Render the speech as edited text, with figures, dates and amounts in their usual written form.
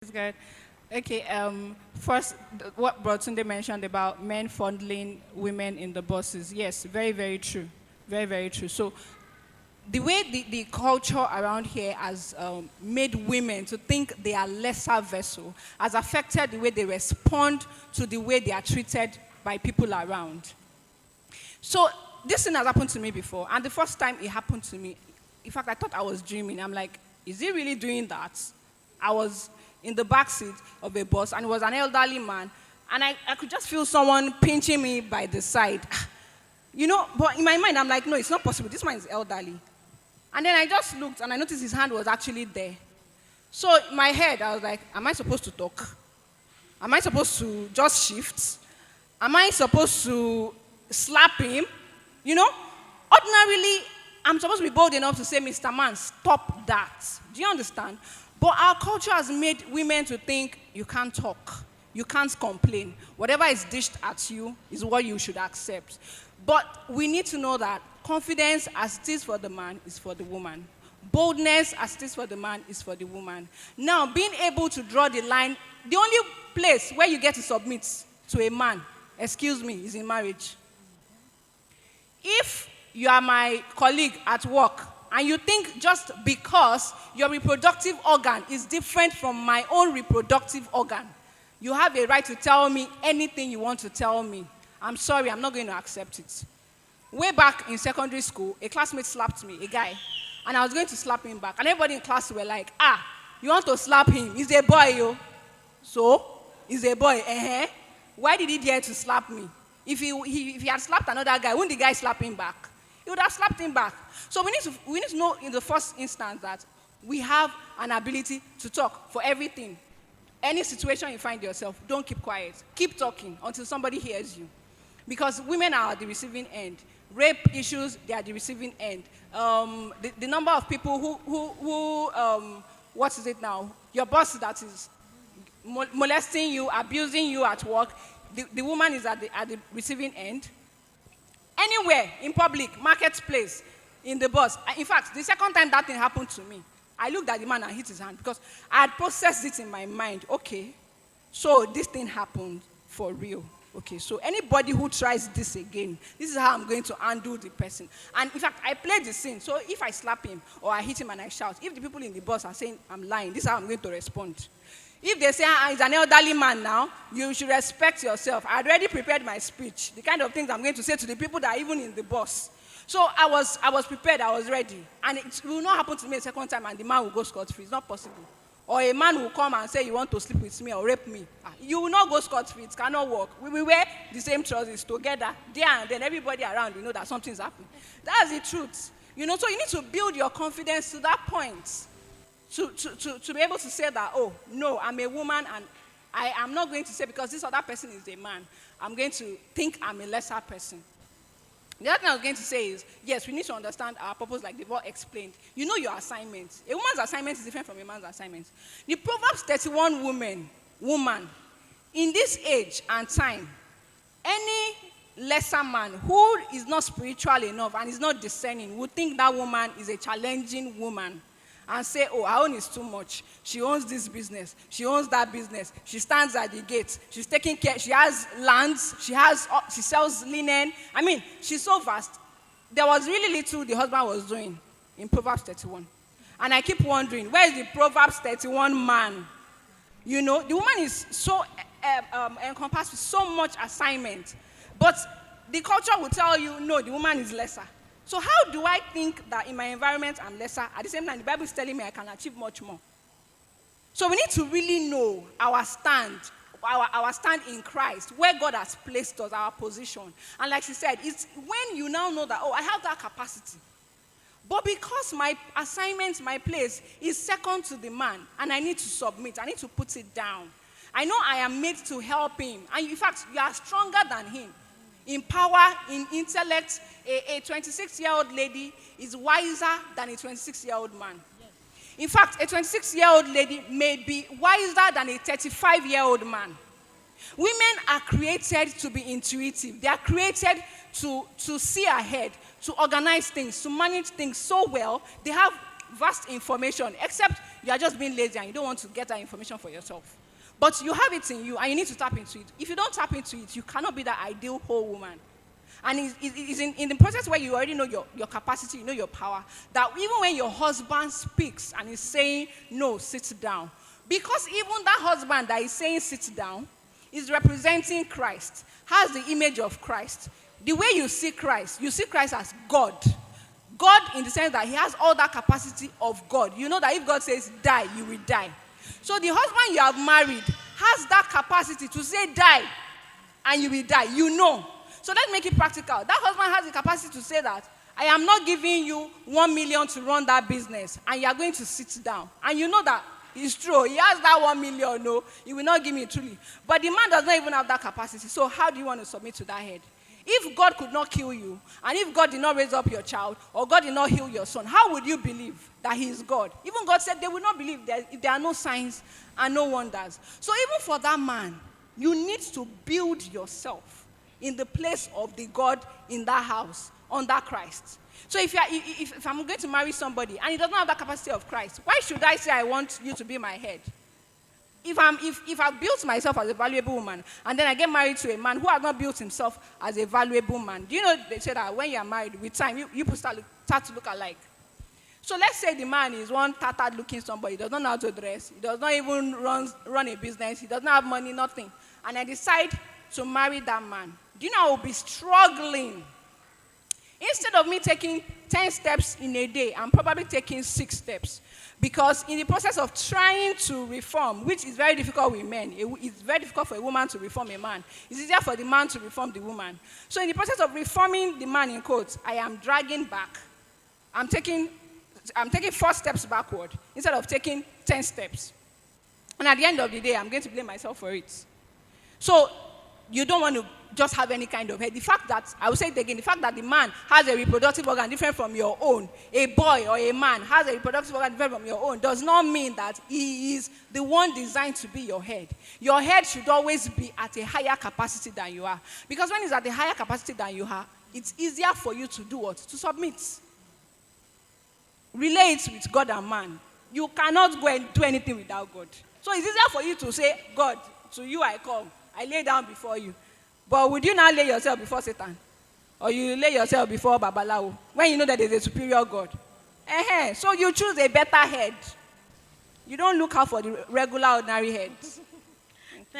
It's good. Okay, first, what Shotunde mentioned about men fondling women in the buses. Yes, very, very true. Very, very true. So, the way the culture around here has made women to think they are lesser vessel has affected the way they respond to the way they are treated by people around. So this thing has happened to me before, and the first time it happened to me, in fact, I thought I was dreaming. I'm like, is he really doing that? I was in the back seat of a bus, and it was an elderly man, and I could just feel someone pinching me by the side. But in my mind, I'm like, no, it's not possible. This man is elderly. And then I just looked, and I noticed his hand was actually there. So in my head, I was like, am I supposed to talk? Am I supposed to just shift? Am I supposed to slap him? Ordinarily, I'm supposed to be bold enough to say, Mr. Man, stop that. Do you understand? But our culture has made women to think you can't talk, you can't complain. Whatever is dished at you is what you should accept. But we need to know that confidence, as it is for the man, is for the woman. Boldness, as it is for the man, is for the woman. Now, being able to draw the line, the only place where you get to submit to a man, excuse me, is in marriage. If you are my colleague at work and you think just because your reproductive organ is different from my own reproductive organ, you have a right to tell me anything you want to tell me. I'm sorry, I'm not going to accept it. Way back in secondary school, a classmate slapped me, a guy, and I was going to slap him back. And everybody in class were like, you want to slap him? He's a boy, yo. So, he's a boy, Why did he dare to slap me? If he had slapped another guy, wouldn't the guy slap him back? He would have slapped him back. So we need to know in the first instance that we have an ability to talk for everything. Any situation you find yourself, don't keep quiet. Keep talking until somebody hears you. Because women are at the receiving end. Rape issues, they are at the receiving end. The number of people who what is it now? Your boss that is molesting you, abusing you at work, the woman is at the receiving end. Anywhere, in public, marketplace, in the bus. In fact, the second time that thing happened to me, I looked at the man and hit his hand because I had processed it in my mind. Okay, so this thing happened for real. Okay, so anybody who tries this again, this is how I'm going to undo the person. And in fact, I played the scene. So if I slap him or I hit him and I shout, if the people in the bus are saying I'm lying, this is how I'm going to respond. If they say, he's an elderly man now, you should respect yourself. I had already prepared my speech, the kind of things I'm going to say to the people that are even in the bus. So I was prepared, I was ready. And it will not happen to me a second time and the man will go scot-free. It's not possible. Or a man will come and say, you want to sleep with me or rape me. You will not go scot-free. It cannot work. We will wear the same trousers together, there and then everybody around will know that something's happening. That's the truth. So you need to build your confidence to that point. To be able to say that, oh, no, I'm a woman and I am not going to say because this other person is a man, I'm going to think I'm a lesser person. The other thing I was going to say is, yes, we need to understand our purpose like they've all explained. You know your assignment. A woman's assignment is different from a man's assignment. The Proverbs 31 woman, in this age and time, any lesser man who is not spiritual enough and is not discerning would think that woman is a challenging woman. And say, oh, her own is too much. She owns this business. She owns that business. She stands at the gate. She's taking care. She has lands. She sells linen. I mean, she's so vast. There was really little the husband was doing in Proverbs 31. And I keep wondering, where is the Proverbs 31 man? The woman is so encompassed with so much assignment. But the culture will tell you, no, the woman is lesser. So how do I think that in my environment I'm lesser? At the same time, the Bible is telling me I can achieve much more. So we need to really know our stand in Christ, where God has placed us, our position. And like she said, it's when you now know that, oh, I have that capacity. But because my assignment, my place is second to the man, and I need to submit, I need to put it down. I know I am made to help him. And in fact, you are stronger than him. In power, in intellect, a 26-year-old lady is wiser than a 26-year-old man. Yes. In fact, a 26-year-old lady may be wiser than a 35-year-old man. Women are created to be intuitive. They are created to see ahead, to organize things, to manage things so well. They have vast information, except you are just being lazy and you don't want to get that information for yourself. But you have it in you and you need to tap into it. If you don't tap into it, you cannot be that ideal whole woman. And it's in the process where you already know your capacity, you know your power, that even when your husband speaks and is saying, no, sit down. Because even that husband that is saying sit down is representing Christ, has the image of Christ. The way you see Christ as God. God in the sense that he has all that capacity of God. You know that if God says die, you will die. So the husband you have married has that capacity to say die and you will die. You know. So let's make it practical. That husband has the capacity to say that I am not giving you 1 million to run that business and you are going to sit down. And you know that it's true. He has that 1 million. No, he will not give me truly. But the man does not even have that capacity. So how do you want to submit to that head? If God could not kill you, and if God did not raise up your child, or God did not heal your son, how would you believe that he is God? Even God said they will not believe that if there are no signs and no wonders. So even for that man, you need to build yourself in the place of the God in that house, under Christ. So if I'm going to marry somebody, and he does not have that capacity of Christ, why should I say I want you to be my head? If I've built myself as a valuable woman, and then I get married to a man who has not built himself as a valuable man, do you know they say that when you are married, with time, you start to look alike. So let's say the man is one tattered looking somebody, he does not know how to dress, he does not even run a business, he does not have money, nothing. And I decide to marry that man. Do you know I will be struggling? Instead of me taking 10 steps in a day, I'm probably taking 6 steps. Because in the process of trying to reform, which is very difficult with men, it's very difficult for a woman to reform a man. It's easier for the man to reform the woman. So in the process of reforming the man, in quotes, I am dragging back. I'm taking 4 steps backward instead of taking 10 steps. And at the end of the day, I'm going to blame myself for it. So you don't want to just have any kind of head. The fact that, I will say it again, the fact that the man has a reproductive organ different from your own, a boy or a man has a reproductive organ different from your own, does not mean that he is the one designed to be your head. Your head should always be at a higher capacity than you are. Because when it's at a higher capacity than you are, it's easier for you to do what? To submit. Relate with God and man. You cannot go and do anything without God. So it's easier for you to say, God, to you I come. I lay down before you. But would you not lay yourself before Satan? Or you lay yourself before Babalawo? When you know that there's a superior God. So you choose a better head. You don't look out for the regular, ordinary heads.